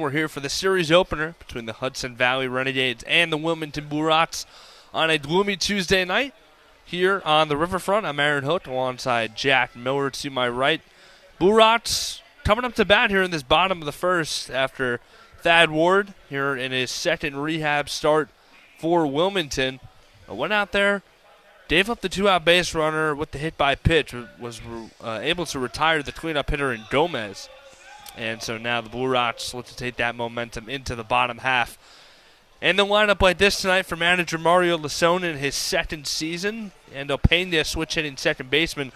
We're here for the series opener between the Hudson Valley Renegades and the Wilmington Blue Rocks on a gloomy Tuesday night here on the riverfront. I'm Aaron Hook alongside Jack Miller to my right. Blue Rocks coming up to bat here in this bottom of the first after Thad Ward here in his second rehab start for Wilmington. Went out there, gave up the two-out base runner with the hit by pitch, was able to retire the cleanup hitter in Gomez. And so now the Blue Rocks look to take that momentum into the bottom half. And the lineup like this tonight for manager Mario Lasone in his second season. And Pena, switch-hitting second baseman,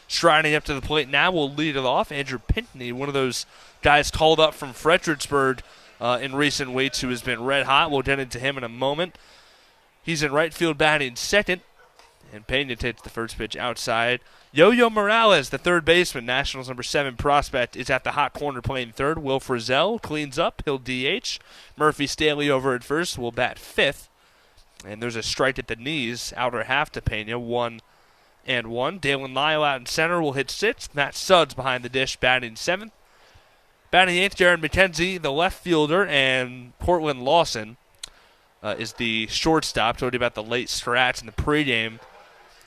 striding up to the plate now will lead it off. Andrew Pinckney, one of those guys called up from Fredericksburg in recent weeks who has been red hot. We'll get into him in a moment. He's in right field batting second. And Pena takes the first pitch outside. Yo-Yo Morales, the third baseman, Nationals number 7 prospect, is at the hot corner playing third. Will Frizzell cleans up. He'll DH. Murphy Staley over at first will bat fifth. And there's a strike at the knees, outer half to Pena, 1-1. Dalen Lyle out in center will hit sixth. Matt Sudds behind the dish, batting seventh. Batting eighth, Jared McKenzie, the left fielder, and Portland Lawson is the shortstop. Told you about the late scratch in the pregame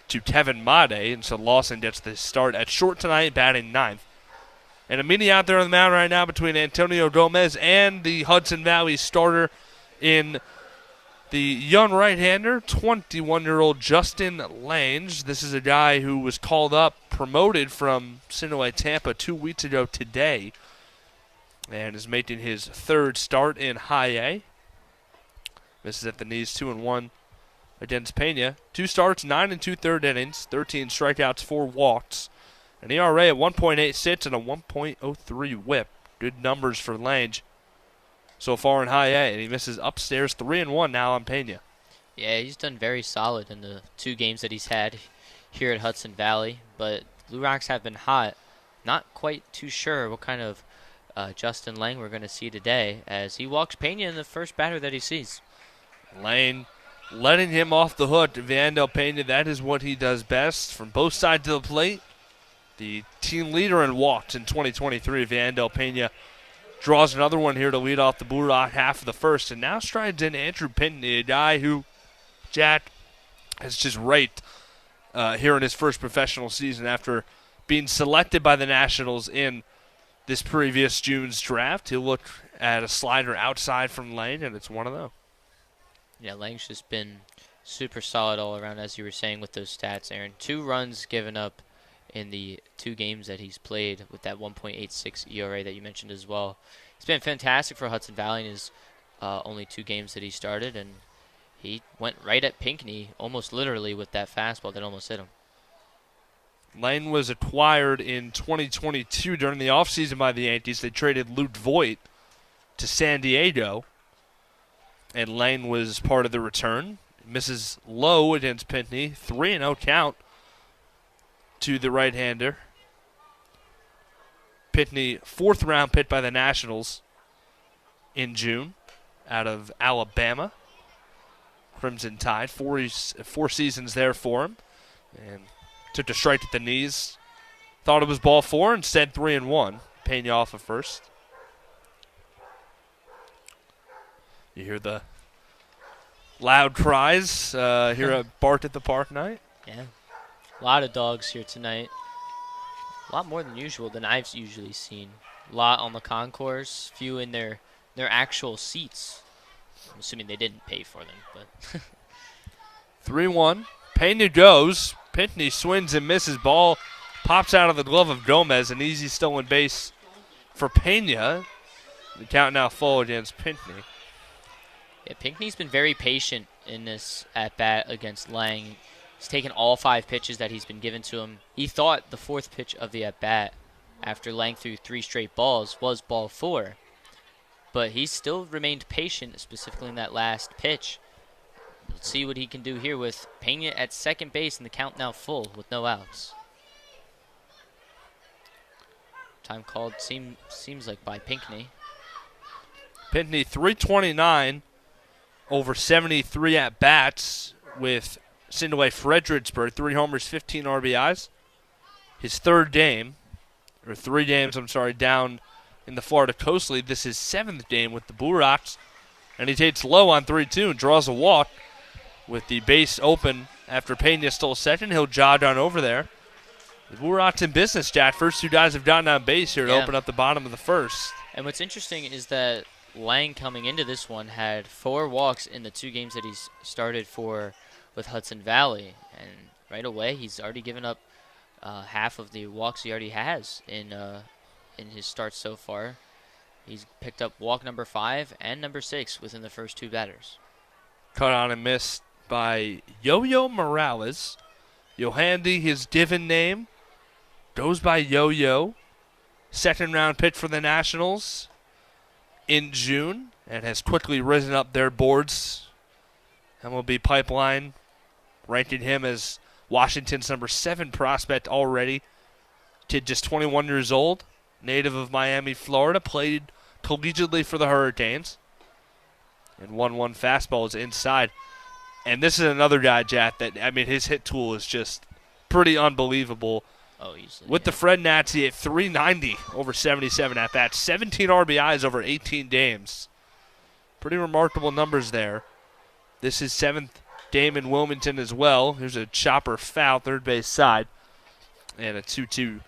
to Kevin Made, and so Lawson gets the start at short tonight, batting ninth. And a meeting out there on the mound right now between Antonio Gomez and the Hudson Valley starter in the young right-hander, 21-year-old Justin Lange. This is a guy who was called up, promoted from Sinaloa, Tampa 2 weeks ago today, and is making his third start in high A. Misses at the knees, 2-1. Against Pena. 2 starts, 9 2/3 innings, 13 strikeouts, 4 walks. An ERA at 1.86 and a 1.03 whip. Good numbers for Lange so far in high A, and he misses upstairs 3-1 now on Pena. Yeah, he's done very solid in the 2 games that he's had here at Hudson Valley, but Blue Rocks have been hot. Not quite too sure what kind of Justin Lange we're going to see today as he walks Pena in the first batter that he sees. Lane letting him off the hook. Vandal Pena, that is what he does best from both sides of the plate. The team leader in walks in 2023, Vandal Pena, draws another one here to lead off the Blue Rock half of the first. And now strides in Andrew Pinckney, a guy who Jack has just raked here in his first professional season after being selected by the Nationals in this previous June's draft. He'll look at a slider outside from Lane, and it's one of them. Yeah, Lange's just been super solid all around, as you were saying with those stats, Aaron. 2 runs given up in the 2 games that he's played with that 1.86 ERA that you mentioned as well. It's been fantastic for Hudson Valley in his only 2 games that he started, and he went right at Pinckney almost literally with that fastball that almost hit him. Lane was acquired in 2022 during the offseason by the Yankees. They traded Luke Voigt to San Diego, and Lane was part of the return. Misses low against Pinckney. 3-0 count to the right-hander. Pinckney, 4th-round pick by the Nationals in June out of Alabama. Crimson Tide, 4 seasons there for him. And took a strike at the knees. Thought it was ball 4, instead 3-1. Pena off of first. You hear the loud cries here at Bark at the Park night. Yeah, a lot of dogs here tonight. A lot more than usual than I've usually seen. A lot on the concourse, few in their actual seats. I'm assuming they didn't pay for them, but 3-1. Pena goes. Pinckney swings and misses. Ball pops out of the glove of Gomez. An easy stolen base for Pena. The count now full against Pinckney. Yeah, Pinckney's been very patient in this at-bat against Lange. He's taken all 5 pitches that he's been given to him. He thought the 4th pitch of the at-bat after Lange threw 3 straight balls was ball 4. But he's still remained patient, specifically in that last pitch. Let's see what he can do here with Pena at second base and the count now full with no outs. Time called seems like by Pinckney. Pinckney, 329 over 73 at-bats with Sinaloa Fredericksburg. 3 homers, 15 RBIs. His third game, or 3 games, down in the Florida Coast League. This is his 7th game with the Blue Rocks. And he takes low on 3-2 and draws a walk with the base open after Pena stole second. He'll jog on over there. The Blue Rocks in business, Jack. First two guys have gotten on base here to open up the bottom of the first. And what's interesting is that Lang coming into this one had 4 walks in the 2 games that he's started for with Hudson Valley. And right away he's already given up half of the walks he already has in his starts so far. He's picked up walk number 5 and number 6 within the first 2 batters. Cut on and missed by Yo-Yo Morales. Yohandi, his given name, goes by Yo-Yo. Second round pick for the Nationals in June and has quickly risen up their boards. MLB Pipeline ranking him as Washington's number 7 prospect already. Kid just 21 years old, native of Miami, Florida, played collegiately for the Hurricanes. And 1-1 fastball is inside. And this is another guy, Jack, that, I mean, his hit tool is just pretty unbelievable. Oh, easily. With the Fred Nats, he hit 390 over 77 at-bats, 17 RBIs over 18 games. Pretty remarkable numbers there. This is 7th game in Wilmington as well. Here's a chopper foul, third base side, and a 2-2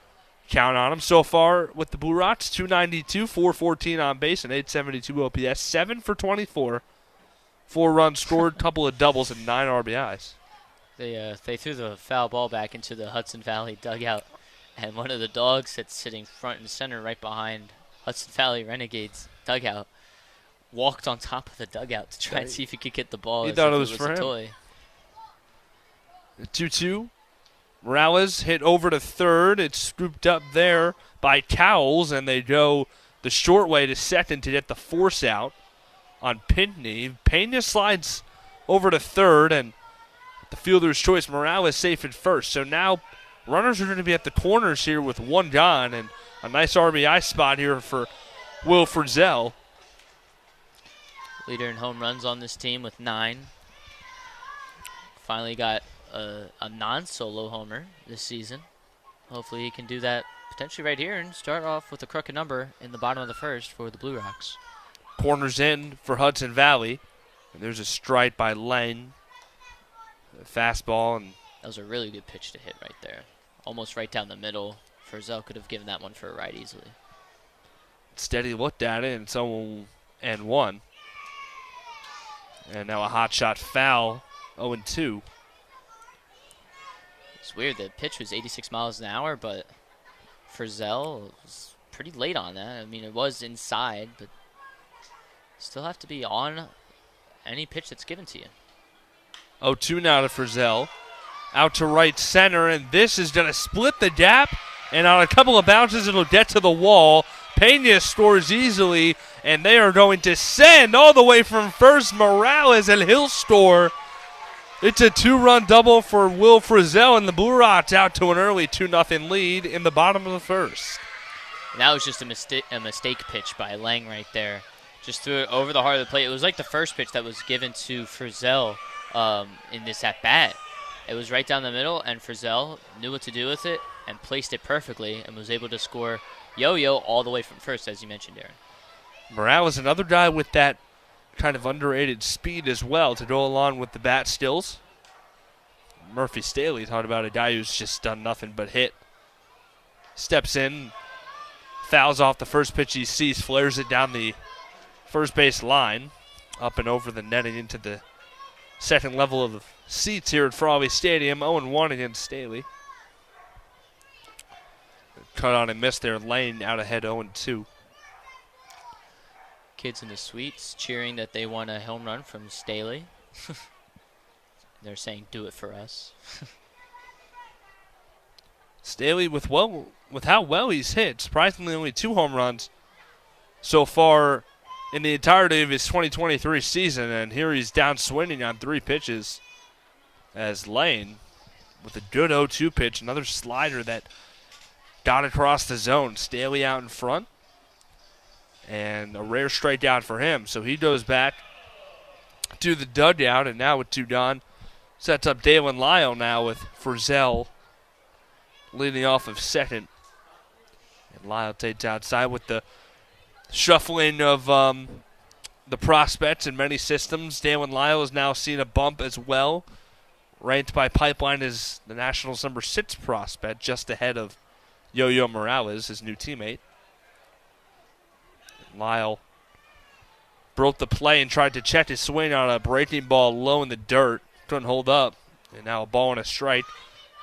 count on him. So far with the Blue Rocks, 292, 414 on base, and 872 OPS, 7 for 24. 4 runs scored, couple of doubles, and 9 RBIs. They threw the foul ball back into the Hudson Valley dugout, and one of the dogs that's sitting front and center right behind Hudson Valley Renegades dugout walked on top of the dugout to try and see if he could get the ball. He thought it was for him. Toy. 2-2. Morales hit over to third. It's scooped up there by Cowles, and they go the short way to second to get the force out on Pinckney. Pena slides over to third, and the fielder's choice, Morales safe at first. So now runners are going to be at the corners here with 1 gone, and a nice RBI spot here for Will Frizzell. Leader in home runs on this team with 9. Finally got a non-solo homer this season. Hopefully he can do that potentially right here and start off with a crooked number in the bottom of the first for the Blue Rocks. Corners in for Hudson Valley. And there's a strike by Lane. A fastball. And that was a really good pitch to hit right there. Almost right down the middle. Frizzell could have given that one for a right easily. Steady looked at it, and it's 0-1. And now a hot shot foul, 0-2. It's weird. The pitch was 86 miles an hour, but Frizzell was pretty late on that. I mean, it was inside, but still have to be on any pitch that's given to you. 0-2 now to Frizzell. Out to right center, and this is going to split the gap. And on a couple of bounces, it'll get to the wall. Pena scores easily, and they are going to send all the way from first Morales, and he'll score. It's a 2-run double for Will Frizzell, and the Blue Rocks out to an early 2-0 lead in the bottom of the first. And that was just a mistake pitch by Lang right there. Just threw it over the heart of the plate. It was like the first pitch that was given to Frizzell in this at-bat. It was right down the middle, and Frizzell knew what to do with it and placed it perfectly and was able to score Yo-Yo all the way from first, as you mentioned, Aaron. Morales, another guy with that kind of underrated speed as well to go along with the bat skills. Murphy Staley talked about a guy who's just done nothing but hit. Steps in, fouls off the first pitch he sees, flares it down the first base line, up and over the netting into the second level of the seats here at Frawley Stadium. 0-1 against Staley. Cut on and missed there. Lane out ahead 0-2. Kids in the suites cheering that they won a home run from Staley. They're saying, do it for us. Staley, with how well he's hit, surprisingly only 2 home runs so far in the entirety of his 2023 season, and here he's down swinging on 3 pitches as Lane, with a good 0-2 pitch, another slider that got across the zone. Staley out in front, and a rare strikeout for him. So he goes back to the dugout, and now with 2 gone, sets up Dalen Lyle now with Frizzell leading off of second. And Lyle takes outside with the shuffling of the prospects in many systems. Dalen Lyle has now seen a bump as well, ranked by Pipeline as the Nationals' number 6 prospect, just ahead of Yo-Yo Morales, his new teammate. Lyle broke the play and tried to check his swing on a breaking ball low in the dirt. Couldn't hold up. And now a ball and a strike.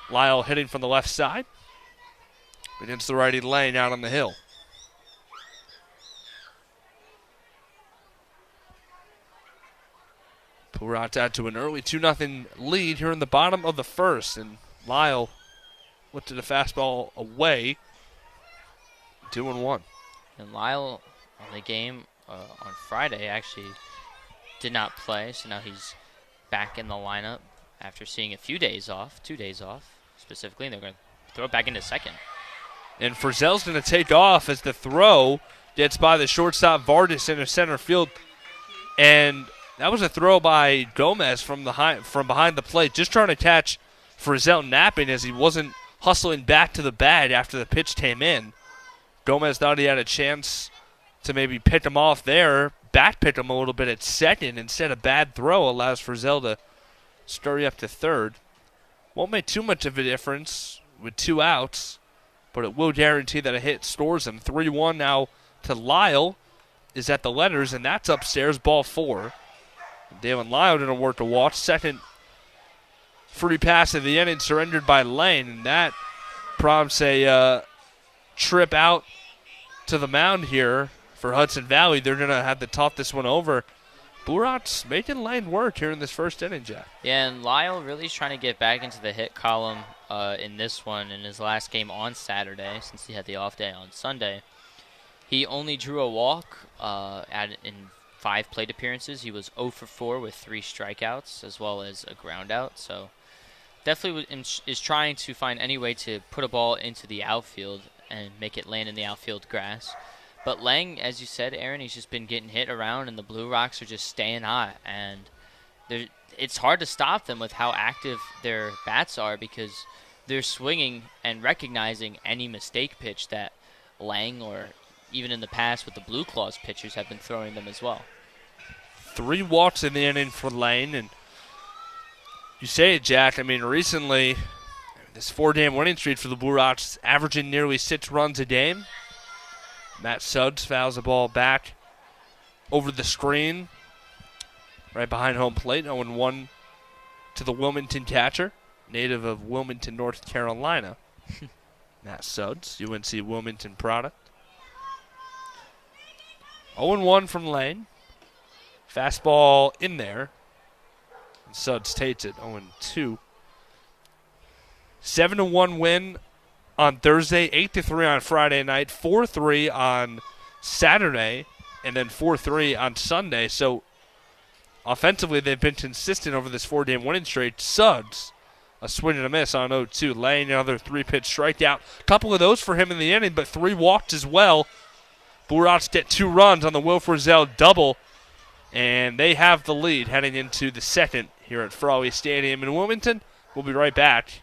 Lyle hitting from the left side against the righty Lane out on the hill. Purats out to an early 2-0 lead here in the bottom of the first. And Lyle lifted a fastball away. 2-1. And Lyle on the game on Friday actually did not play, so now he's back in the lineup after seeing a few days off, 2 days off specifically, and they're going to throw it back into second. And Frizzell's going to take off as the throw gets by the shortstop Vardis in the center field. And that was a throw by Gomez from behind the plate, just trying to catch Frizzell napping as he wasn't hustling back to the bat after the pitch came in. Gomez thought he had a chance to maybe pick him off there, back pick him a little bit at second. Instead, a bad throw allows Frizzell to scurry up to third. Won't make too much of a difference with 2 outs, but it will guarantee that a hit stores him. 3-1 now to Lyle is at the letters, and that's upstairs, ball 4. Dalen Lyle didn't work to walk. Second free pass of the inning surrendered by Lane, and that prompts a trip out to the mound here for Hudson Valley. They're going to have to talk this one over. Burat's making Lane work here in this first inning, Jack. Yeah, and Lyle really is trying to get back into the hit column in this one in his last game on Saturday, since he had the off day on Sunday. He only drew a walk in 5 plate appearances. He was 0 for 4 with 3 strikeouts as well as a ground out. So definitely is trying to find any way to put a ball into the outfield and make it land in the outfield grass. But Lang, as you said, Aaron, he's just been getting hit around, and the Blue Rocks are just staying hot. And it's hard to stop them with how active their bats are, because they're swinging and recognizing any mistake pitch that Lang, or even in the past with the Blue Claws pitchers, have been throwing them as well. 3 walks in the inning for Lane, and you say it, Jack. I mean, recently, this 4-game winning streak for the Blue Rocks, averaging nearly 6 runs a game. Matt Suggs fouls the ball back over the screen, right behind home plate. 0-1 to the Wilmington catcher, native of Wilmington, North Carolina. Matt Suggs, UNC Wilmington product. 0-1 from Lane. Fastball in there. And Suggs takes it, 0-2. 7-1 win on Thursday, 8-3 on Friday night, 4-3 on Saturday, and then 4-3 on Sunday. So offensively, they've been consistent over this 4-game winning streak. Suggs, a swing and a miss on 0-2. Lane, another 3-pitch strikeout. A couple of those for him in the inning, but 3 walks as well. Blue Rocks get 2 runs on the Will Frizzell double, and they have the lead heading into the second here at Frawley Stadium in Wilmington. We'll be right back